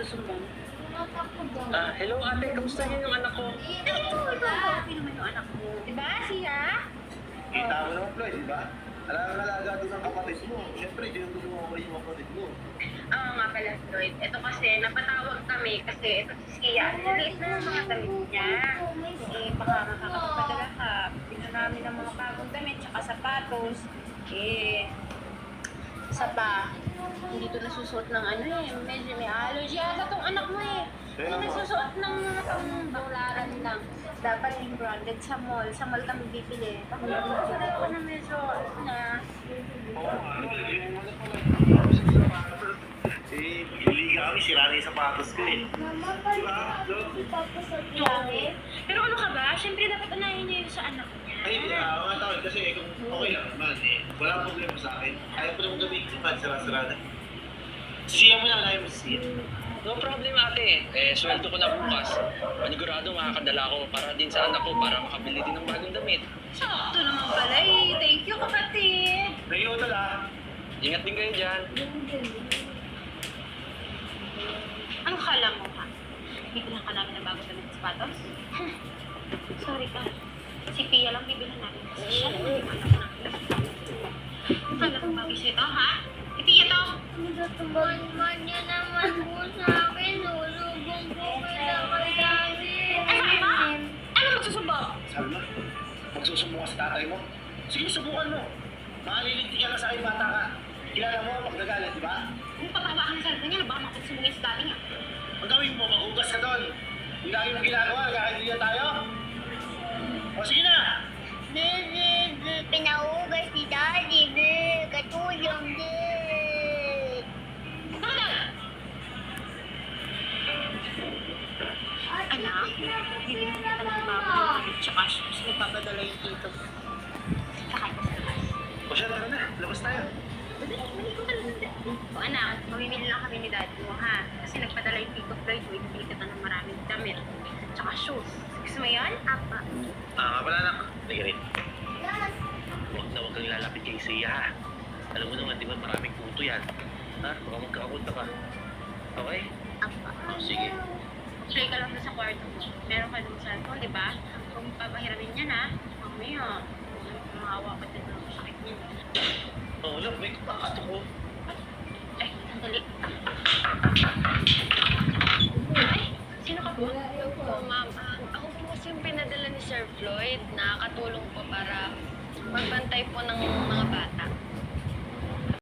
magsusumbong. Hello ate, kamusta niyo yung anak ko? Okay naman yung anak mo. Diba, siya? Kita mo naman, Floyd, di ba? Alaga doon ng kapatid mo. Siyempre, tinutulungan ko rin yung kapatid mo. Oo nga pala, Floyd. Ito kasi, napatawag kami kasi ito si Sia. Ang liit na ng mga damit niya. Eh, baka makakapagpadala ka. Pino namin ng mga bagong damit, tsaka sapatos. Eh, isa pa, hindi to nasusuot ng ano eh. Medyo may allergy ata tong anak mo eh. Hindi nasusuot ng mga pang-bularan lang. Dapat yung branded sa mall. Sa mall kami bibili. Pag-bularan ko na medyo, ano na. Hindi kami, sira na yung sapatos ko eh. Pero ano ka ba? Siyempre dapat unahin niya yung sa anak niya. Ay, hindi, mga tawag kasi kung okay lang naman eh. Wala problema sa akin. Ayaw ko naman gawin yung pad, sira-sira na. Siya mo na, ayaw mo siya. No problem ate. Sweldo ko na bukas. Panigurado makakadala ko para din sa anak ko para makabili din ng bagong damit. Sakto naman pala eh. Thank you, kapatid. Nag-iutal ah. Ingat din kayo dyan. Ang kala mo ha? Bibilang ka namin ng bago damit sa sapatos? Sorry ka. Si Pia lang bibilang namin. Kasi siya naman yung anak namin. Ang kala mo bagay sa'yo to, ha? Si Pia to! Tumbang-tumbang niya naman po sa akin. Nulubong po kailangan namin. Ay, sabi mo? Ano magsusumbong? Sabi mo, magsusumbong ka sa tatay mo. Sige, subukan mo. Makalilinti ka lang sa akin, bata ka. Kilala mo pag nagalit, di ba? Kung patawakan ng cellphone niya, baka makapagsumbungin sa dati niya. Ang gawin mo, maghugas ka doon. Yung lagi mong ginagawa, nagkakaibigan tayo. O sige na! Pinaugas si Daddy. Katulong din. Anak, bibili kita ng bagong damit tsaka shoes. Nagpapadala yung tito. Kakain ka sa labas. O siya, tara na. Labas tayo. O anak, mamimili lang kami ni daddy mo ha. Kasi nagpadala yung tito Floyd mo, ibibili kita ng maraming damit. Tsaka shoes. Gusto mo yun? Apa. Nga pala anak. Sige rin. Huwag kang lalapit kay Sia ha. Alam mo naman, di ba maraming puto yan. Ha? Baka magkakapunta ka. Okay? Apa. Sige. Try ka lang doon sa kwarto mo. Meron ka doon cellphone, di ba? Kung papahiramin yan ha, mamaya, mahawa ka din ng sakit niya. Oo, alam, may kapakato ko. Ay, sandali. Ay, sino ka po? Po, ma'am. Ako po kasi yung pinadala ni Sir Floyd. Nakakatulong po para magbantay po ng mga bata.